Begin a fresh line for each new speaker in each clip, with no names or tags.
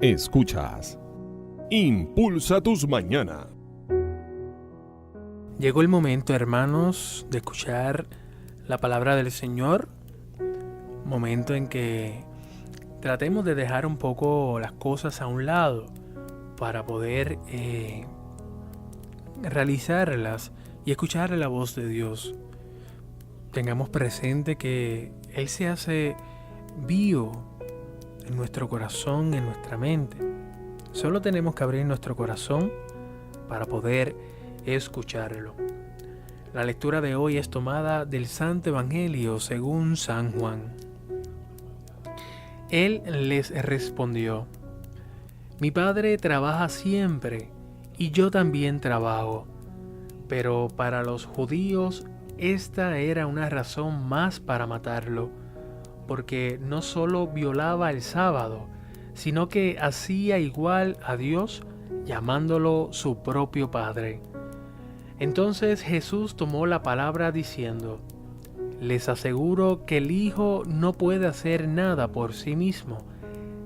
Escuchas Impulsa tus mañanas.
Llegó el momento, hermanos, de escuchar la palabra del Señor. Momento en que tratemos de dejar un poco las cosas a un lado para poder realizarlas y escuchar la voz de Dios. Tengamos presente que Él se hace vivo en nuestro corazón, en nuestra mente. Solo tenemos que abrir nuestro corazón para poder escucharlo. La lectura de hoy es tomada del Santo Evangelio según San Juan. Él les respondió: Mi Padre trabaja siempre y yo también trabajo. Pero para los judíos esta era una razón más para matarlo, porque no solo violaba el sábado, sino que hacía igual a Dios, llamándolo su propio Padre. Entonces Jesús tomó la palabra diciendo: Les aseguro que el Hijo no puede hacer nada por sí mismo,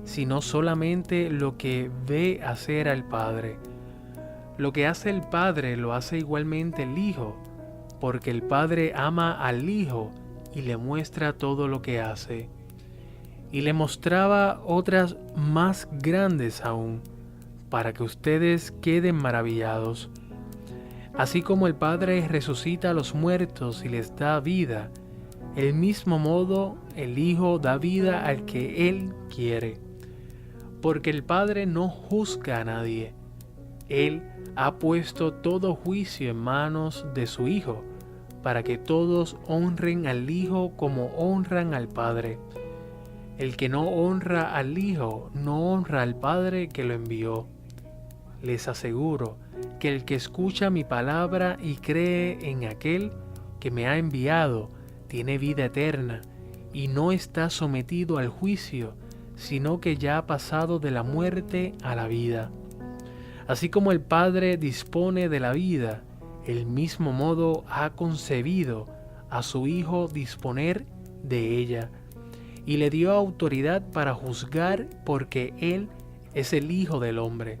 sino solamente lo que ve hacer al Padre. Lo que hace el Padre lo hace igualmente el Hijo, porque el Padre ama al Hijo y le muestra todo lo que hace. Y le mostraba otras más grandes aún, para que ustedes queden maravillados. Así como el Padre resucita a los muertos y les da vida, del mismo modo el Hijo da vida al que Él quiere. Porque el Padre no juzga a nadie. Él ha puesto todo juicio en manos de su Hijo, para que todos honren al Hijo como honran al Padre. El que no honra al Hijo no honra al Padre que lo envió. Les aseguro que el que escucha mi palabra y cree en aquel que me ha enviado tiene vida eterna y no está sometido al juicio, sino que ya ha pasado de la muerte a la vida. Así como el Padre dispone de la vida, del mismo modo ha concebido a su Hijo disponer de ella, y le dio autoridad para juzgar porque Él es el Hijo del Hombre.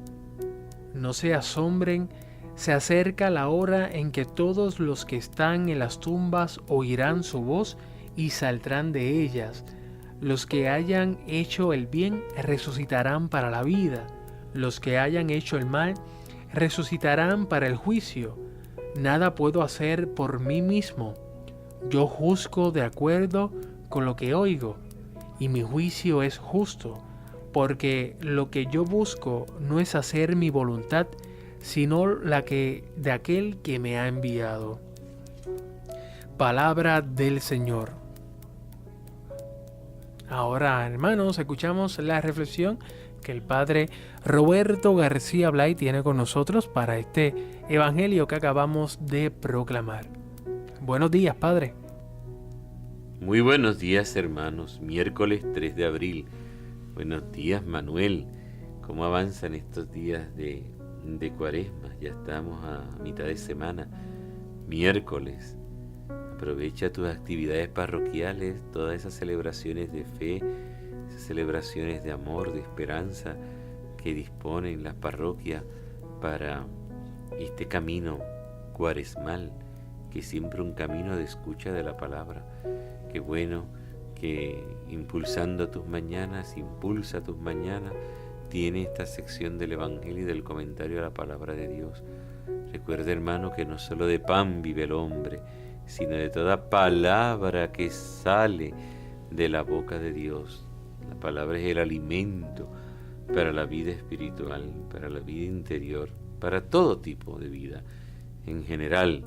No se asombren, se acerca la hora en que todos los que están en las tumbas oirán su voz y saldrán de ellas. Los que hayan hecho el bien resucitarán para la vida, los que hayan hecho el mal resucitarán para el juicio. Nada puedo hacer por mí mismo. Yo juzgo de acuerdo con lo que oigo, y mi juicio es justo, porque lo que yo busco no es hacer mi voluntad, sino la que de aquel que me ha enviado. Palabra del Señor. Ahora, hermanos, escuchamos la reflexión que el Padre Roberto García Blay tiene con nosotros para este Evangelio que acabamos de proclamar. Buenos días, Padre.
Muy buenos días, hermanos. Miércoles 3 de abril. Buenos días, Manuel. ¿Cómo avanzan estos días de Cuaresma? Ya estamos a mitad de semana. Miércoles. Aprovecha tus actividades parroquiales, todas esas celebraciones de fe, esas celebraciones de amor, de esperanza que disponen las parroquias para este camino cuaresmal, que es siempre un camino de escucha de la palabra. Qué bueno que impulsa tus mañanas, tiene esta sección del Evangelio y del comentario a la palabra de Dios. Recuerda, hermano, que no solo de pan vive el hombre, sino de toda palabra que sale de la boca de Dios. La palabra es el alimento para la vida espiritual, para la vida interior, para todo tipo de vida, en general,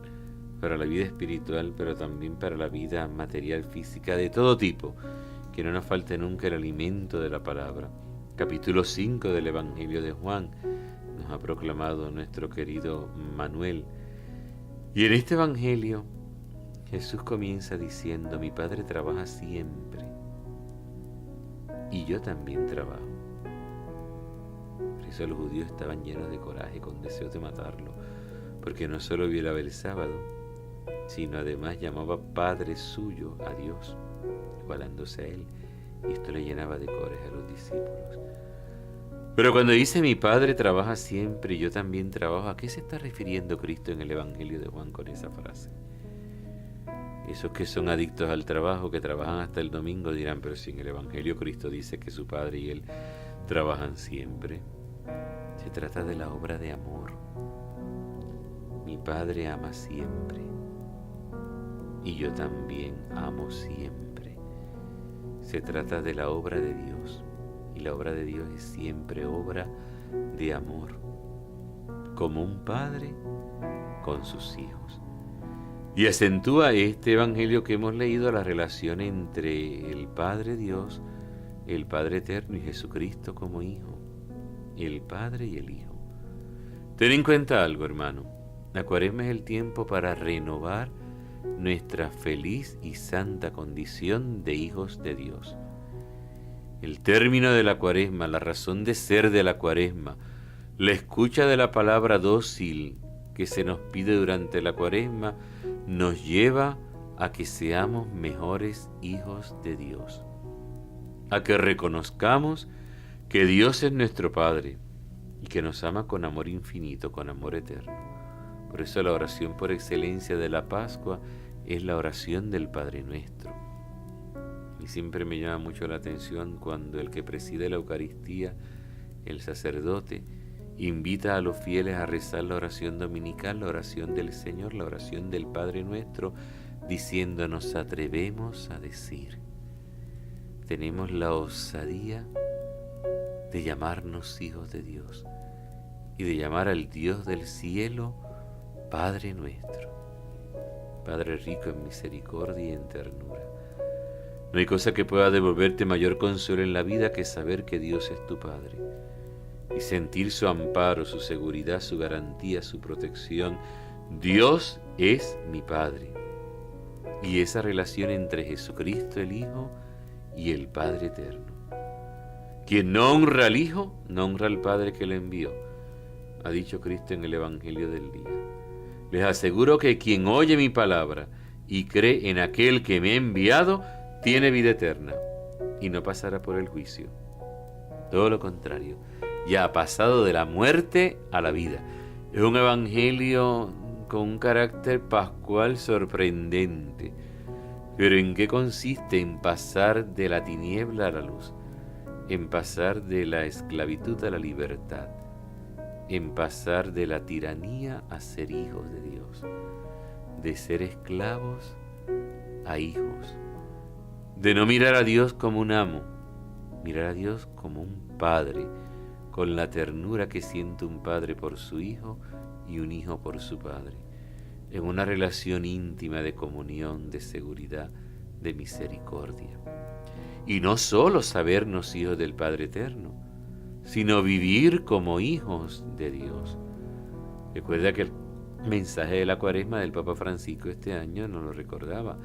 para la vida espiritual, pero también para la vida material, física, de todo tipo. Que no nos falte nunca el alimento de la palabra. Capítulo 5 del Evangelio de Juan nos ha proclamado nuestro querido Manuel. Y en este Evangelio Jesús comienza diciendo: Mi Padre trabaja siempre y yo también trabajo. Por eso los judíos estaban llenos de coraje, con deseos de matarlo, porque no solo violaba el sábado, sino además llamaba Padre suyo a Dios, igualándose a Él, y esto le llenaba de coraje a los discípulos. Pero cuando dice mi Padre trabaja siempre y yo también trabajo, ¿a qué se está refiriendo Cristo en el Evangelio de Juan con esa frase? Esos que son adictos al trabajo, que trabajan hasta el domingo, dirán, pero si en el Evangelio Cristo dice que su Padre y Él trabajan siempre. Se trata de la obra de amor. Mi Padre ama siempre y yo también amo siempre. Se trata de la obra de Dios y la obra de Dios es siempre obra de amor, como un padre con sus hijos. Y acentúa este evangelio que hemos leído la relación entre el Padre Dios, el Padre Eterno y Jesucristo como Hijo, el Padre y el Hijo. Ten en cuenta algo, hermano. La Cuaresma es el tiempo para renovar nuestra feliz y santa condición de hijos de Dios. El término de la Cuaresma, la razón de ser de la Cuaresma, la escucha de la palabra dócil que se nos pide durante la Cuaresma, nos lleva a que seamos mejores hijos de Dios, a que reconozcamos que Dios es nuestro Padre y que nos ama con amor infinito, con amor eterno. Por eso la oración por excelencia de la Pascua es la oración del Padre Nuestro. Y siempre me llama mucho la atención cuando el que preside la Eucaristía, el sacerdote, invita a los fieles a rezar la oración dominical, la oración del Señor, la oración del Padre Nuestro, diciendo, nos atrevemos a decir, tenemos la osadía de llamarnos hijos de Dios y de llamar al Dios del cielo Padre Nuestro, Padre rico en misericordia y en ternura. No hay cosa que pueda devolverte mayor consuelo en la vida que saber que Dios es tu Padre y sentir su amparo, su seguridad, su garantía, su protección. Dios es mi Padre. Y esa relación entre Jesucristo el Hijo y el Padre Eterno. Quien no honra al Hijo, no honra al Padre que le envió, ha dicho Cristo en el Evangelio del día. Les aseguro que quien oye mi palabra y cree en aquel que me ha enviado, tiene vida eterna y no pasará por el juicio. Todo lo contrario, ya ha pasado de la muerte a la vida. Es un evangelio con un carácter pascual sorprendente. Pero ¿en qué consiste? En pasar de la tiniebla a la luz, en pasar de la esclavitud a la libertad, en pasar de la tiranía a ser hijos de Dios, de ser esclavos a hijos, de no mirar a Dios como un amo, mirar a Dios como un padre, con la ternura que siente un padre por su hijo y un hijo por su padre, en una relación íntima de comunión, de seguridad, de misericordia. Y no solo sabernos hijos del Padre Eterno, sino vivir como hijos de Dios. Recuerda que el mensaje de la Cuaresma del Papa Francisco este año nos lo recordaba.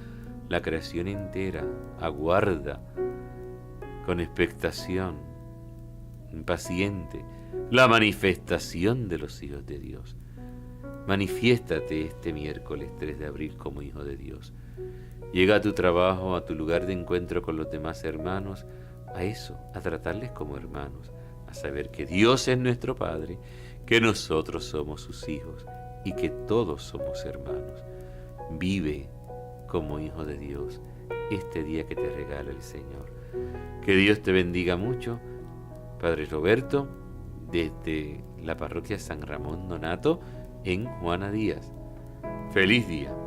La creación entera aguarda con expectación, impaciente, la manifestación de los hijos de Dios. Manifiéstate este miércoles 3 de abril como hijo de Dios. Llega a tu trabajo, a tu lugar de encuentro con los demás hermanos, a eso, a tratarles como hermanos, a saber que Dios es nuestro Padre, que nosotros somos sus hijos y que todos somos hermanos. Vive como hijo de Dios este día que te regala el Señor. Que Dios te bendiga mucho. Padre Roberto, desde la parroquia San Ramón Nonato, en Juana Díaz. ¡Feliz día!